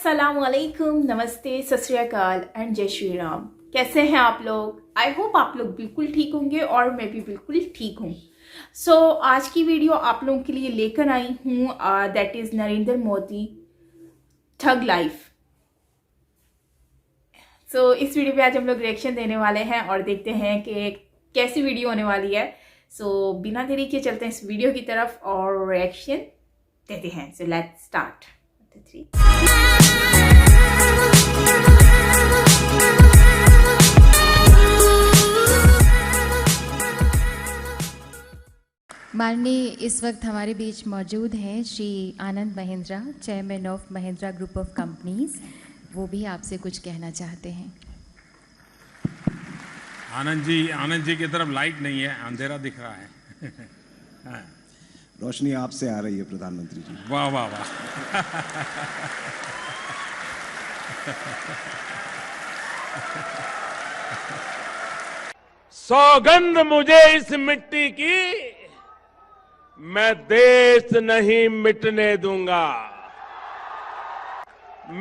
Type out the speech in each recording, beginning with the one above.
अस्सलामुअलैकुम, नमस्ते, सत श्री अकाल एंड जय श्री राम। कैसे हैं आप लोग? आई होप आप लोग बिल्कुल ठीक होंगे और मैं भी बिल्कुल ठीक हूँ। आज की वीडियो आप लोगों के लिए लेकर आई हूँ, that is Narendra Modi thug life. इस वीडियो पे आज हम लोग रिएक्शन देने वाले हैं और देखते हैं कि कैसी वीडियो होने वाली है। बिना देरी के चलते हैं इस वीडियो की तरफ और रिएक्शन देते हैं। Let's start. माननीय इस वक्त हमारे बीच मौजूद हैं Shri Anand Mahindra, chairman of Mahindra group of companies. वो भी आपसे कुछ कहना चाहते हैं। आनंद जी की तरफ लाइट नहीं है, अंधेरा दिख रहा है। हाँ। रोशनी आपसे आ रही है प्रधानमंत्री जी। वाह वाह वाह। सौगंध मुझे इस मिट्टी की, मैं देश नहीं मिटने दूंगा,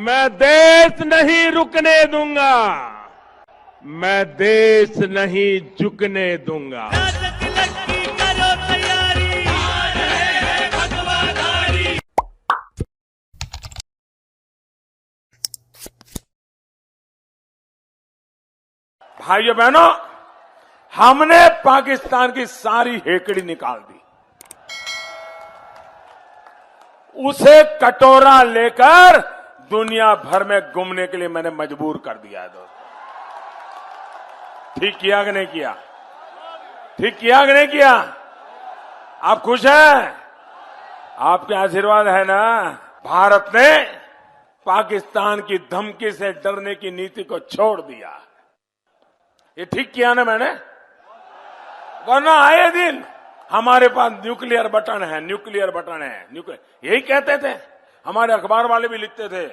मैं देश नहीं रुकने दूंगा, मैं देश नहीं झुकने दूंगा। भाइयों बहनों, हमने पाकिस्तान की सारी हेकड़ी निकाल दी, उसे कटोरा लेकर दुनिया भर में घूमने के लिए मैंने मजबूर कर दिया है दोस्तों। ठीक किया कि नहीं किया? ठीक किया कि नहीं किया? आप खुश हैं? आपके आशीर्वाद है ना? भारत ने पाकिस्तान की धमकी से डरने की नीति को छोड़ दिया। ये ठीक किया ना मैंने? वरना आए दिन हमारे पास न्यूक्लियर बटन है, न्यूक्लियर बटन है, यही कहते थे। हमारे अखबार वाले भी लिखते थे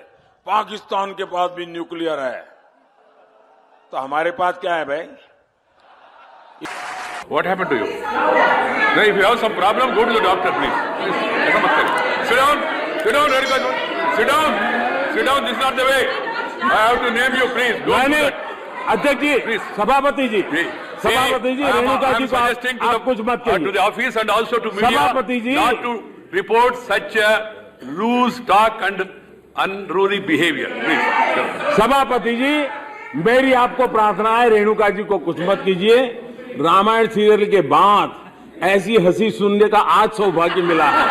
पाकिस्तान के पास भी न्यूक्लियर है, तो हमारे पास क्या है भाई? What happened to you? No, if you have some problem, go to the doctor, please. ऐसा मत करिए. Sit down, Radhika. Sit down. This is not the way. I have to name you, please. Don't do that. अध्यक्ष जी, सभापति जी, रेणुका जी को आप कुछ मत कहिए। To the office and also to media, सभापति जी, not to report such a loose talk and unruly behavior, please. सभापति जी, मेरी आपको प्रार्थना है, रेणुका जी को कुछ मत कीजिए। रामायण सीरियल के बाद ऐसी हंसी सुनने का आज सौभाग्य मिला है।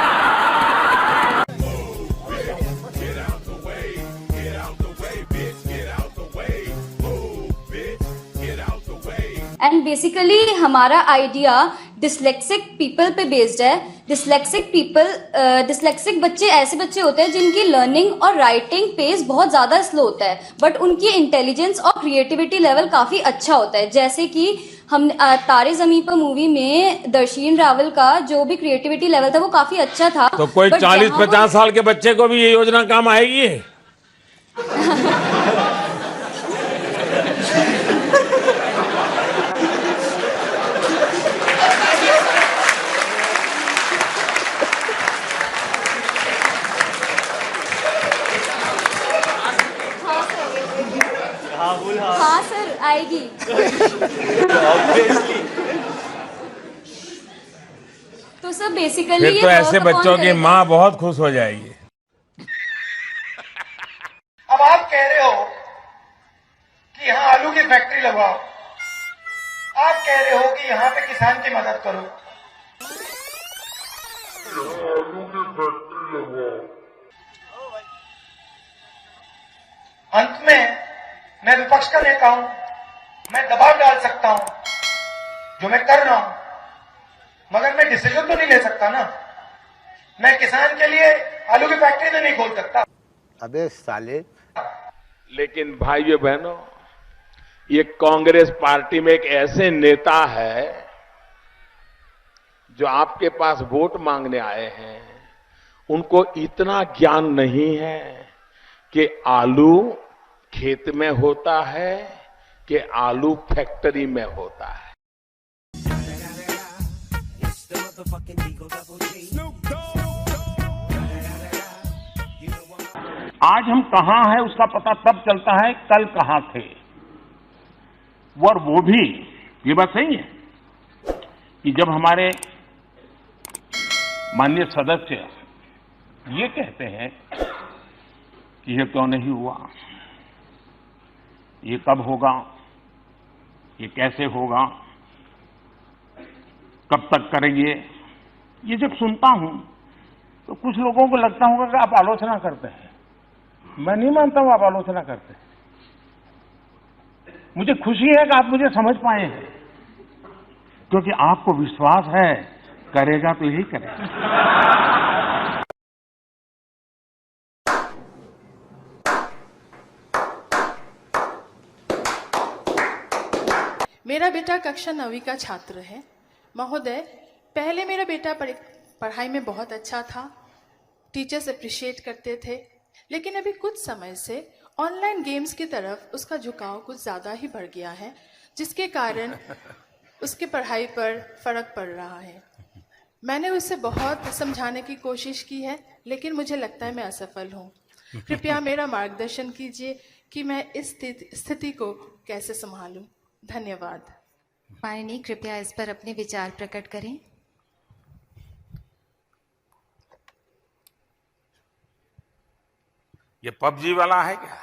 एंड बेसिकली हमारा आइडिया डिसलेक्सिक पीपल पे बेस्ड है। डिसलेक्सिक बच्चे ऐसे बच्चे होते हैं जिनकी लर्निंग और राइटिंग पेस बहुत ज्यादा स्लो होता है, बट उनकी इंटेलिजेंस और क्रिएटिविटी लेवल काफी अच्छा होता है। जैसे कि हम तारे जमीन पर मूवी में दर्शीन रावल का जो भी क्रिएटिविटी लेवल था वो काफी अच्छा था। तो कोई 40-50 साल के बच्चे को भी ये योजना काम आएगी? हाँ सर, आएगी। तो सर बेसिकली फिर तो ऐसे बच्चों की माँ बहुत खुश हो जाएगी। अब आप कह रहे हो कि यहाँ आलू की फैक्ट्री लगवाओ, आप कह रहे हो कि यहाँ पे किसान की मदद करो। आलू की फैक्ट्री लगवाओ। अंत में मैं विपक्ष का नेता हूं, मैं दबाव डाल सकता हूं, जो मैं कर रहा हूं, मगर मैं डिसीजन तो नहीं ले सकता ना। मैं किसान के लिए आलू की फैक्ट्री तो नहीं खोल सकता। अबे साले। लेकिन भाइयों बहनों, ये कांग्रेस पार्टी में एक ऐसे नेता है जो आपके पास वोट मांगने आए हैं, उनको इतना ज्ञान नहीं है कि आलू खेत में होता है कि आलू फैक्ट्री में होता है। आज हम कहां हैं उसका पता तब चलता है कल कहां थे। और वो भी, ये बात सही है कि जब हमारे माननीय सदस्य ये कहते हैं कि ये क्यों नहीं हुआ, ये कब होगा, ये कैसे होगा, कब तक करेंगे, ये जब सुनता हूं तो कुछ लोगों को लगता होगा कि आप आलोचना करते हैं। मैं नहीं मानता हूं आप आलोचना करते हैं। मुझे खुशी है कि आप मुझे समझ पाए हैं, क्योंकि आपको विश्वास है करेगा तो यही करेगा। मेरा बेटा कक्षा 9वीं का छात्र है। महोदय, पहले मेरा बेटा पढ़ाई में बहुत अच्छा था, टीचर्स अप्रिशिएट करते थे, लेकिन अभी कुछ समय से ऑनलाइन गेम्स की तरफ उसका झुकाव कुछ ज़्यादा ही बढ़ गया है, जिसके कारण उसके पढ़ाई पर फर्क पड़ रहा है। मैंने उसे बहुत समझाने की कोशिश की है, लेकिन मुझे लगता है मैं असफल हूँ। कृपया मेरा मार्गदर्शन कीजिए कि मैं इस स्थिति को कैसे संभालूं। धन्यवाद। माननीय, कृपया इस पर अपने विचार प्रकट करें। ये पबजी वाला है क्या?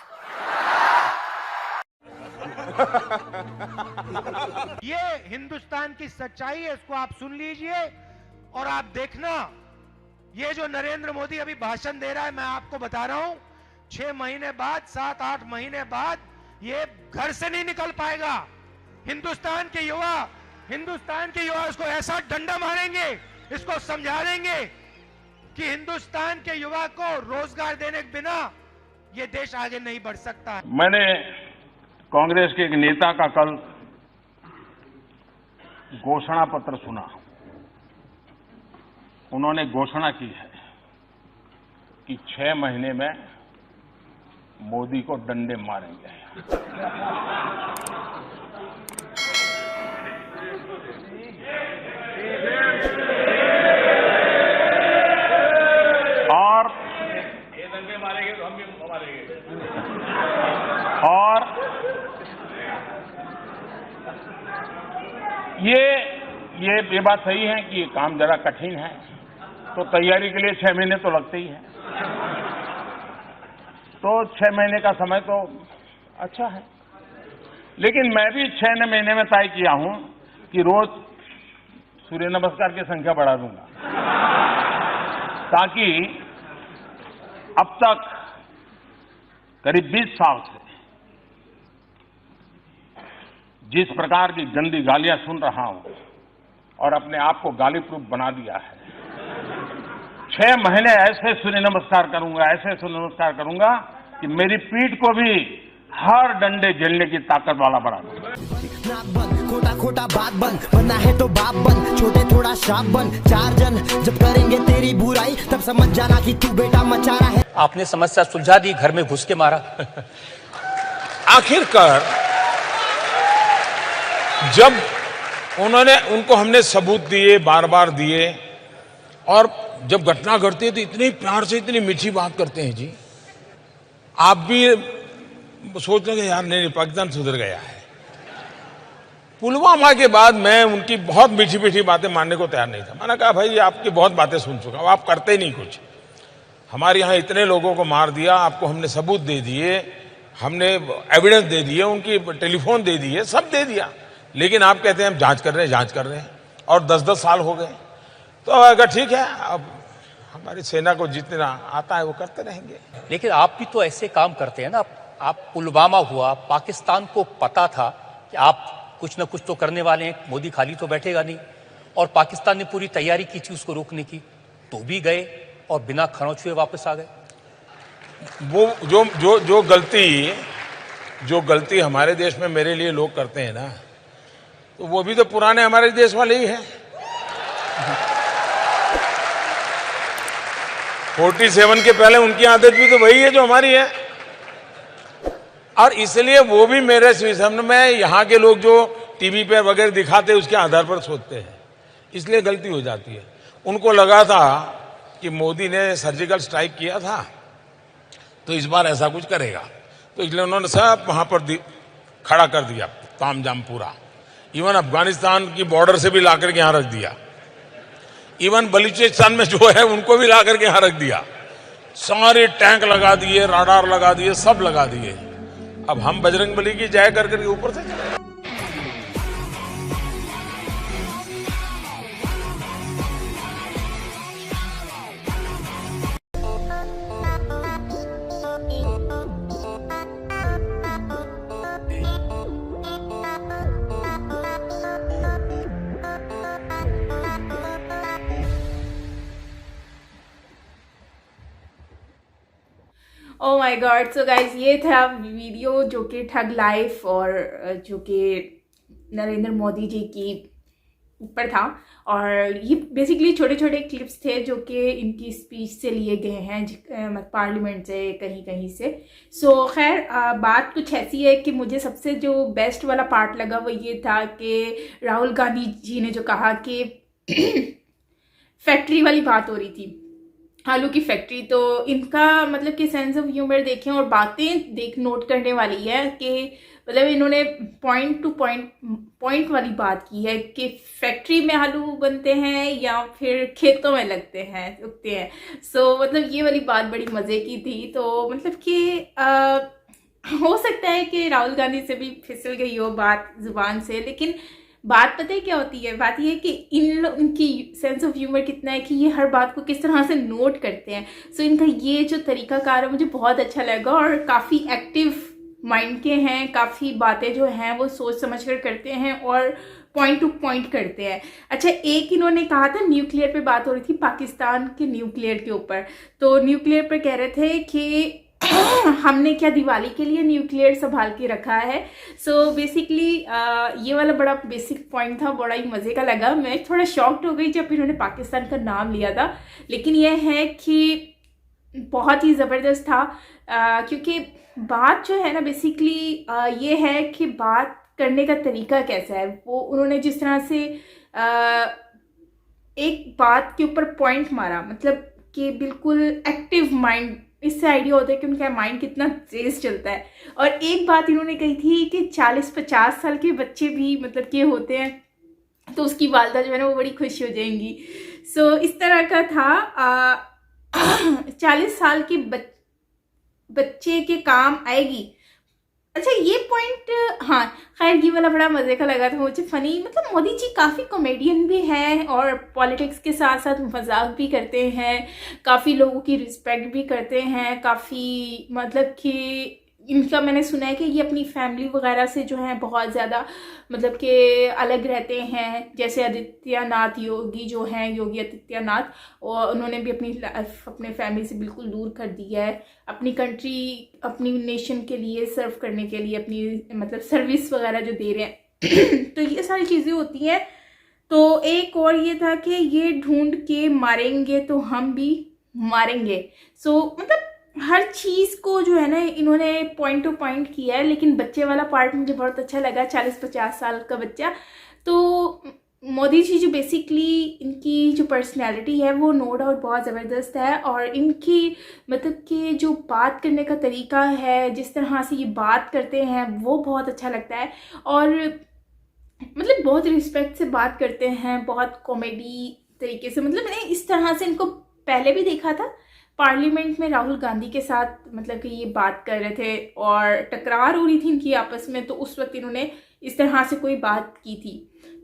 ये हिंदुस्तान की सच्चाई है, इसको आप सुन लीजिए और आप देखना। ये जो नरेंद्र मोदी अभी भाषण दे रहा है, मैं आपको बता रहा हूं 6 महीने बाद, 7-8 महीने बाद ये घर से नहीं निकल पाएगा। हिंदुस्तान के युवा इसको ऐसा डंडा मारेंगे, इसको समझा देंगे कि हिंदुस्तान के युवा को रोजगार देने के बिना ये देश आगे नहीं बढ़ सकता है। मैंने कांग्रेस के एक नेता का कल घोषणा पत्र सुना। उन्होंने घोषणा की है कि 6 महीने में मोदी को डंडे मारेंगे। और ये बात सही है कि ये काम जरा कठिन है, तो तैयारी के लिए 6 महीने तो लगते ही हैं। तो 6 महीने का समय तो अच्छा है, लेकिन मैं भी 6 महीने में तय किया हूं कि रोज सूर्य नमस्कार की संख्या बढ़ा दूंगा, ताकि अब तक करीब 20 साल से जिस प्रकार की गंदी गालियां सुन रहा हूं और अपने आप को गाली प्रूफ बना दिया है, 6 महीने ऐसे सूर्य नमस्कार करूंगा कि मेरी पीठ को भी हर डंडे झेलने की ताकत वाला बना दूंगा। खोटा खोटा बात बन, बनना है तो बाप बन, छोटे थोड़ा श्राप बन। 4 जन जब करेंगे तेरी बुराई, तब समझ जाना कि तू बेटा मचा रहा है। आपने समस्या सुलझा दी, घर में घुस के मारा। आखिरकार जब उनको हमने सबूत दिए, बार बार दिए, और जब घटना घटती है तो इतने प्यार से इतनी मीठी बात करते हैं जी। आप भी सोच रहे यार नहीं, पाकिस्तान सुधर गया है। पुलवामा के बाद मैं उनकी बहुत मीठी मीठी बातें मानने को तैयार नहीं था। मैंने कहा भाई आपकी बहुत बातें सुन चुका हूं, आप करते नहीं कुछ। हमारे यहाँ इतने लोगों को मार दिया, आपको हमने सबूत दे दिए, हमने एविडेंस दे दिए, उनकी टेलीफोन दे दिए, सब दे दिया, लेकिन आप कहते हैं हम जांच कर रहे हैं, और 10-10 साल हो गए। तो अगर ठीक है, अब हमारी सेना को जितना आता है वो करते रहेंगे। लेकिन आप भी तो ऐसे काम करते हैं ना। आप पुलवामा हुआ, पाकिस्तान को पता था कि आप कुछ न कुछ तो करने वाले हैं, मोदी खाली तो बैठेगा नहीं, और पाकिस्तान ने पूरी तैयारी की थी उसको रोकने की, तो भी गए और बिना खरोंच हुए वापस आ गए। वो जो गलती हमारे देश में मेरे लिए लोग करते हैं ना, तो वो भी तो पुराने हमारे देश वाले ही हैं। 47 के पहले उनकी आदत भी तो वही है जो हमारी है, और इसलिए वो भी मेरे सिस्टम में यहाँ के लोग जो टीवी पे वगैरह दिखाते हैं उसके आधार पर सोचते हैं, इसलिए गलती हो जाती है। उनको लगा था कि मोदी ने सर्जिकल स्ट्राइक किया था तो इस बार ऐसा कुछ करेगा। तो इसलिए उन्होंने सब वहाँ पर खड़ा कर दिया तामझाम पूरा। इवन अफगानिस्तान की बॉर्डर से भी ला करके यहाँ रख दिया। इवन बलूचिस्तान में जो है उनको भी ला करके यहाँ रख दिया। सारे टैंक लगा दिए, राडार लगा दिए, सब लगा दिए। अब हम बजरंगबली की जय कर करके ऊपर से चले। Oh my God. So guys, ये था वीडियो जो कि ठग लाइफ और जो कि नरेंद्र मोदी जी की ऊपर था। और ये बेसिकली छोटे छोटे क्लिप्स थे जो कि इनकी स्पीच से लिए गए हैं, पार्लियामेंट से, कहीं कहीं से। सो खैर, बात कुछ ऐसी है कि मुझे सबसे जो बेस्ट वाला पार्ट लगा वो ये था कि राहुल गांधी जी ने जो कहा कि फैक्ट्री वाली बात हो रही थी, आलू की फैक्ट्री। तो इनका मतलब कि सेंस ऑफ ह्यूमर देखें और बातें नोट करने वाली है कि मतलब इन्होंने पॉइंट टू पॉइंट वाली बात की है कि फैक्ट्री में आलू बनते हैं या फिर खेतों में लगते हैं, उगते हैं। सो मतलब ये वाली बात बड़ी मज़े की थी। तो मतलब कि हो सकता है कि राहुल गांधी से भी फिसल गई हो बात जुबान से, लेकिन बात पता है क्या होती है? बात ये है कि इनकी सेंस ऑफ ह्यूमर कितना है कि ये हर बात को किस तरह से नोट करते हैं। सो इनका ये जो तरीकाकार है मुझे बहुत अच्छा लगा और काफ़ी एक्टिव माइंड के हैं। काफ़ी बातें जो हैं वो सोच समझ कर करते हैं और पॉइंट टू पॉइंट करते हैं। अच्छा, एक इन्होंने कहा था, न्यूक्लियर पे बात हो रही थी, पाकिस्तान के न्यूक्लियर के ऊपर। तो न्यूक्लियर पे कह रहे थे कि हमने क्या दिवाली के लिए न्यूक्लियर संभाल के रखा है। सो बेसिकली ये वाला बड़ा बेसिक पॉइंट था, बड़ा ही मज़े का लगा। मैं थोड़ा शॉक्ड हो गई जब इन्होंने पाकिस्तान का नाम लिया था, लेकिन यह है कि बहुत ही ज़बरदस्त था। क्योंकि बात जो है ना बेसिकली ये है कि बात करने का तरीका कैसा है। वो उन्होंने जिस तरह से एक बात के ऊपर पॉइंट मारा, मतलब कि बिल्कुल एक्टिव माइंड, इससे आइडिया होता है कि उनका माइंड कितना तेज चलता है। और एक बात इन्होंने कही थी कि 40-50 साल के बच्चे भी मतलब कि होते हैं, तो उसकी वालदा जो है ना वो बड़ी खुश हो जाएंगी। सो इस तरह का था। 40 साल के बच्चे के काम आएगी। अच्छा, ये पॉइंट, हाँ खैर, ये वाला बड़ा मज़े का लगा था मुझे, फ़नी। मतलब मोदी जी काफ़ी कॉमेडियन भी हैं और पॉलिटिक्स के साथ साथ मजाक भी करते हैं, काफ़ी लोगों की रिस्पेक्ट भी करते हैं, काफ़ी मतलब कि इनका मैंने सुना है कि ये अपनी फैमिली वगैरह से जो है बहुत ज़्यादा मतलब कि अलग रहते हैं। जैसे आदित्यनाथ योगी जो हैं, योगी आदित्यनाथ, और उन्होंने भी अपनी लाइफ अपने फैमिली से बिल्कुल दूर कर दिया है, अपनी कंट्री, अपनी नेशन के लिए सर्व करने के लिए अपनी मतलब सर्विस वगैरह जो दे रहे हैं। तो ये सारी चीज़ें होती हैं। तो एक और ये था कि ये ढूंढ के मारेंगे तो हम भी मारेंगे। सो मतलब हर चीज़ को जो है ना इन्होंने पॉइंट टू पॉइंट किया है। लेकिन बच्चे वाला पार्ट मुझे बहुत अच्छा लगा, 40-50 साल का बच्चा। तो मोदी जी जो बेसिकली इनकी जो पर्सनैलिटी है वो नो डाउट बहुत ज़बरदस्त है। और इनकी मतलब कि जो बात करने का तरीका है, जिस तरह से ये बात करते हैं वो बहुत अच्छा लगता है। और मतलब बहुत रिस्पेक्ट से बात करते हैं, बहुत कॉमेडी तरीके से। मतलब मैंने इस तरह से इनको पहले भी देखा था पार्लियामेंट में राहुल गांधी के साथ, मतलब कि ये बात कर रहे थे और टकरार हो रही थी इनकी आपस में, तो उस वक्त इन्होंने इस तरह से कोई बात की थी।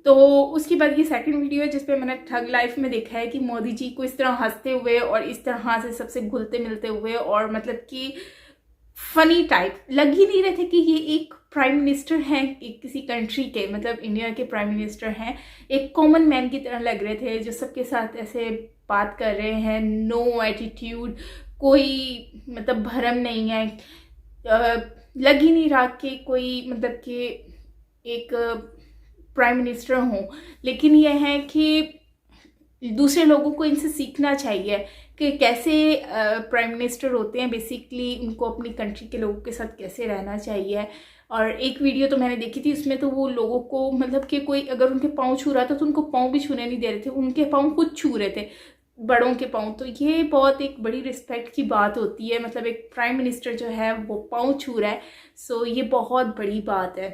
तो उसके बाद ये सेकंड वीडियो है जिसपे मैंने ठग लाइफ में देखा है कि मोदी जी को इस तरह हंसते हुए और इस तरह से सबसे घुलते मिलते हुए और मतलब कि फनी टाइप लग ही नहीं रहे थे कि ये एक प्राइम मिनिस्टर हैं किसी कंट्री के, मतलब इंडिया के प्राइम मिनिस्टर हैं। एक कॉमन मैन की तरह लग रहे थे जो सबके साथ ऐसे बात कर रहे हैं, नो एटीट्यूड, कोई मतलब भरम नहीं है। लग ही नहीं रहा कि कोई मतलब कि एक प्राइम मिनिस्टर हो। लेकिन यह है कि दूसरे लोगों को इनसे सीखना चाहिए कि कैसे प्राइम मिनिस्टर होते हैं, बेसिकली उनको अपनी कंट्री के लोगों के साथ कैसे रहना चाहिए। और एक वीडियो तो मैंने देखी थी, उसमें तो वो लोगों को मतलब कि कोई अगर उनके पाँव छू रहा था तो उनको पाँव भी छूने नहीं दे रहे थे, उनके पाँव खुद छू रहे थे। बड़ों के पाँव, तो ये बहुत एक बड़ी रिस्पेक्ट की बात होती है। मतलब एक प्राइम मिनिस्टर जो है वो पाँव छू रहा है, सो ये बहुत बड़ी बात है।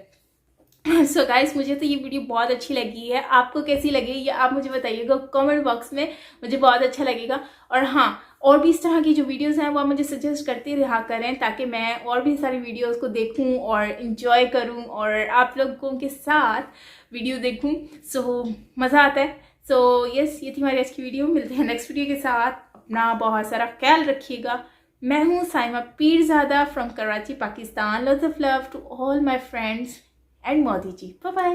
सो गाइस, मुझे तो ये वीडियो बहुत अच्छी लगी है। आपको कैसी लगी ये आप मुझे बताइएगा कमेंट बॉक्स में, मुझे बहुत अच्छा लगेगा। और हाँ, और भी इस तरह की जो वीडियोस हैं वो आप मुझे सजेस्ट करते रहा करें, ताकि मैं और भी सारी वीडियोस को देखूं और इन्जॉय करूं और आप लोगों के साथ वीडियो देखूं। सो मज़ा आता है। सो यस, ये थी हमारी आज की वीडियो। मिलते हैं नेक्स्ट वीडियो के साथ। अपना बहुत सारा ख्याल रखिएगा। मैं हूँ Saima Pirzada from Karachi, Pakistan. Lots of love to all my friends and Modi ji. Bye bye.